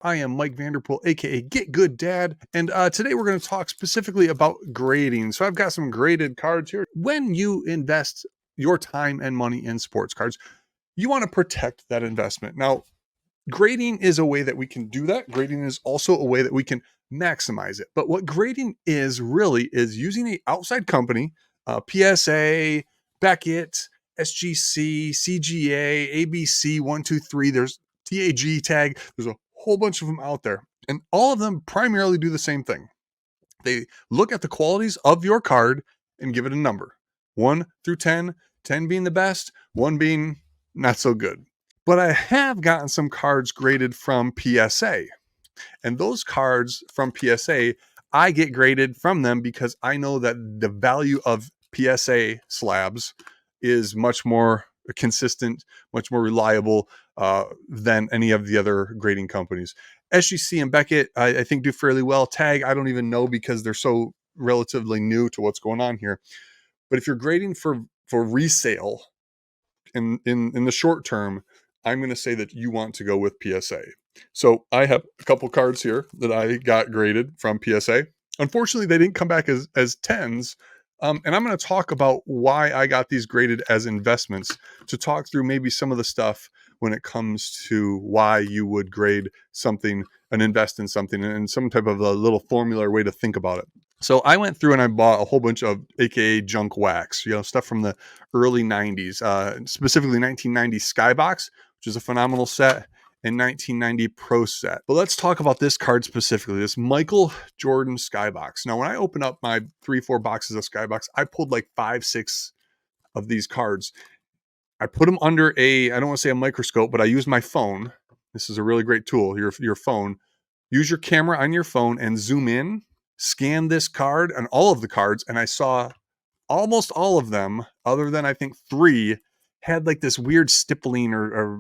I am Mike Vanderpool, a.k.a. Get Good Dad, and today we're going to talk specifically about grading. So I've got some graded cards here. When you invest your time and money in sports cards, you want to protect that investment. Now, grading is a way that we can do that. Grading is also a way that we can maximize it. But what grading is really is using an outside company, PSA, Beckett, SGC, CGA, ABC, 123. There's TAG tag. There's a whole bunch of them out there. And all of them primarily do the same thing. They look at the qualities of your card and give it a number 1 through 10, 10 being the best, 1 being not so good. But I have gotten some cards graded from PSA. And those cards from PSA, I get graded from them because I know that the value of PSA slabs is much more consistent, much more reliable than any of the other grading companies. SGC and Beckett, I think, do fairly well. Tag, I don't even know because they're so relatively new to what's going on here. But if you're grading for resale in the short term, I'm going to say that you want to go with PSA. So I have a couple cards here that I got graded from PSA. Unfortunately, they didn't come back as 10s. And I'm going to talk about why I got these graded as investments to talk through maybe some of the stuff when it comes to why you would grade something and invest in something and some type of a little formula or way to think about it. So I went through and I bought a whole bunch of a.k.a. junk wax, stuff from the early 90s, specifically 1990 Skybox, which is a phenomenal set, and 1990 Pro set. But let's talk about this card specifically, this Michael Jordan Skybox. Now, when I opened up my 3-4 boxes of Skybox, I pulled like 5-6 of these cards. I put them under I don't want to say a microscope, but I used my phone. This is a really great tool, your phone. Use your camera on your phone and zoom in, scan this card and all of the cards, and I saw almost all of them, other than I think 3, had like this weird stippling or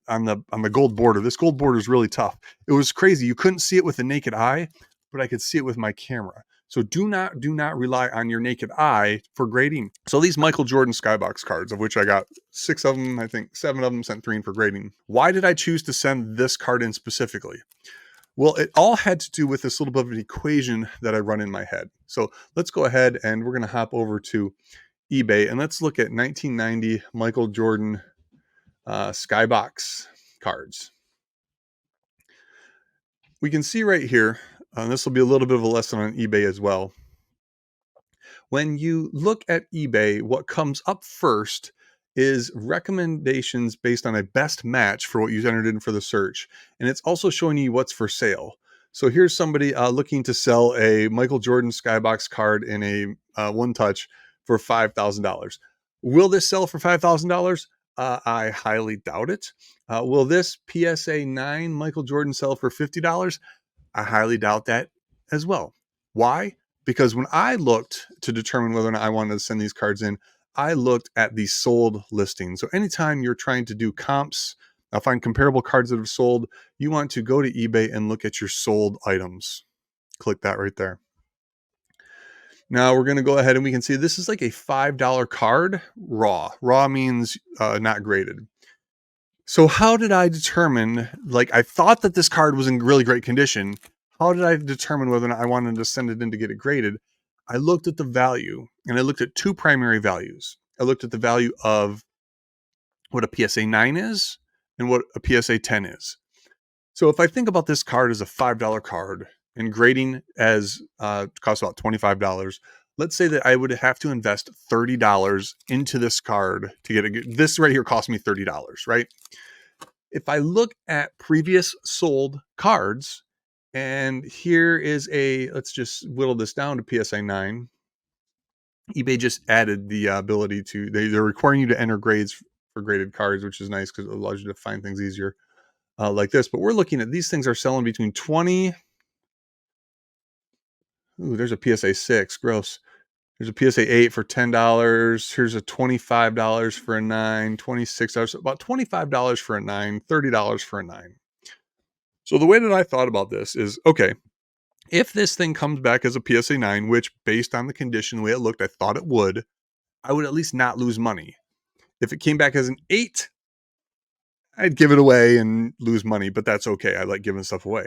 on the gold border. This gold border is really tough. It was crazy. You couldn't see it with the naked eye, but I could see it with my camera. So do not rely on your naked eye for grading. So these Michael Jordan Skybox cards, of which I got 6 of them, I think 7 of them, sent 3 in for grading. Why did I choose to send this card in specifically? Well, it all had to do with this little bit of an equation that I run in my head. So let's go ahead and we're going to hop over to eBay and let's look at 1990 Michael Jordan Skybox cards. We can see right here, this will be a little bit of a lesson on eBay as well. When you look at eBay, what comes up first is recommendations based on a best match for what you entered in for the search. And it's also showing you what's for sale. So here's somebody looking to sell a Michael Jordan Skybox card in a one touch for $5,000. Will this sell for $5,000? I highly doubt it. Will this PSA 9 Michael Jordan sell for $50? I highly doubt that as well. Why? Because when I looked to determine whether or not I wanted to send these cards in, I looked at the sold listing. So anytime you're trying to do comps, find comparable cards that have sold, you want to go to eBay and look at your sold items. Click that right there. Now we're going to go ahead and we can see this is like a $5 card raw. Raw means not graded. So how did I determine, like I thought that this card was in really great condition. How did I determine whether or not I wanted to send it in to get it graded? I looked at the value and I looked at 2 primary values. I looked at the value of what a PSA 9 is and what a PSA 10 is. So if I think about this card as a $5 card and grading as costs about $25, let's say that I would have to invest $30 into this card to get it. This right here cost me $30, right? If I look at previous sold cards, and here is let's just whittle this down to PSA 9. eBay just added the ability to, they're requiring you to enter grades for graded cards, which is nice because it allows you to find things easier like this. But we're looking at these things are selling between 20. Ooh, there's a PSA 6. Gross. There's a PSA 8 for $10. Here's a $25 for a 9, $26, about $25 for a 9, $30 for a 9. So the way that I thought about this is, okay, if this thing comes back as a PSA 9, which based on the condition, the way it looked, I thought it would, I would at least not lose money. If it came back as an 8, I'd give it away and lose money, but that's okay. I like giving stuff away.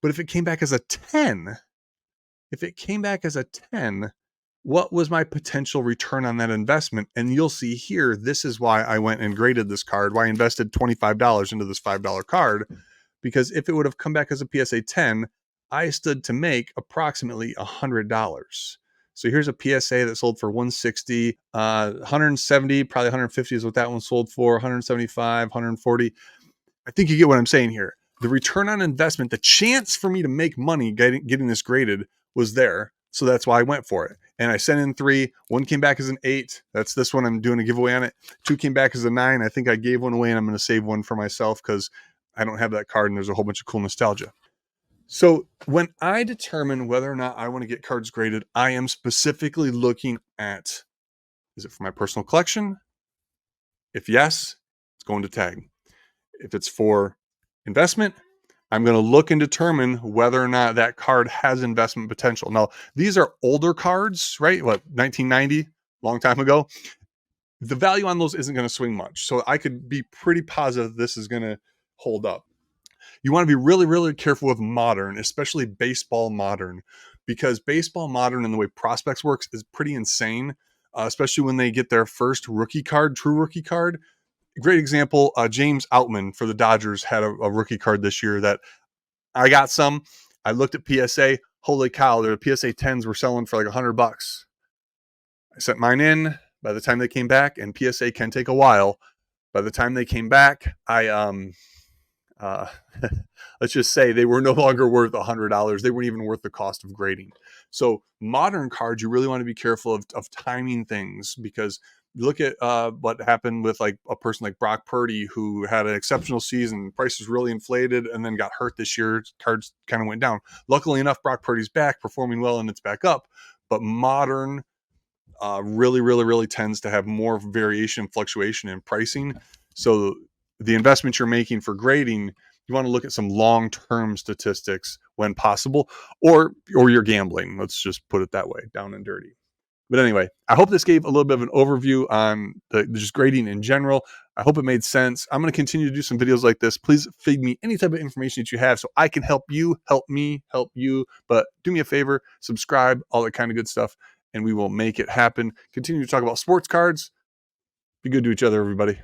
But if it came back as a 10, if it came back as a 10, what was my potential return on that investment? And you'll see here, this is why I went and graded this card, why I invested $25 into this $5 card, because if it would have come back as a PSA 10, I stood to make approximately $100. So here's a PSA that sold for 160, 170, probably 150 is what that one sold for, 175, 140. I think you get what I'm saying here. The return on investment, the chance for me to make money getting this graded was there. So that's why I went for it. And I sent in 3. 1 came back as an 8. That's this one. I'm doing a giveaway on it. 2 came back as a 9. I think I gave one away and I'm going to save one for myself because I don't have that card and there's a whole bunch of cool nostalgia. So when I determine whether or not I want to get cards graded, I am specifically looking at, is it for my personal collection? If yes, it's going to tag. If it's for investment, I'm going to look and determine whether or not that card has investment potential. Now, these are older cards, right? What, 1990, long time ago. The value on those isn't going to swing much. So I could be pretty positive this is going to hold up. You want to be really, really careful with modern, especially baseball modern, because baseball modern and the way prospects works is pretty insane, especially when they get their first rookie card, true rookie card. Great example, James Outman for the Dodgers had a rookie card this year that I got some. I looked at PSA. Holy cow, their PSA 10s were selling for like $100. I sent mine in. By the time they came back, and PSA can take a while. By the time they came back, let's just say they were no longer worth $100. They weren't even worth the cost of grading. So modern cards, you really want to be careful of timing things, because look at what happened with like a person like Brock Purdy, who had an exceptional season, prices really inflated, and then got hurt this year. Cards kind of went down. Luckily enough, Brock Purdy's back, performing well, and it's back up. But modern really, really, really tends to have more variation, fluctuation in pricing. So the investment you're making for grading, you want to look at some long-term statistics when possible, or you're gambling. Let's just put it that way, down and dirty. But anyway, I hope this gave a little bit of an overview on just grading in general. I hope it made sense. I'm going to continue to do some videos like this. Please feed me any type of information that you have so I can help you, help me, help you. But do me a favor, subscribe, all that kind of good stuff, and we will make it happen. Continue to talk about sports cards. Be good to each other, everybody.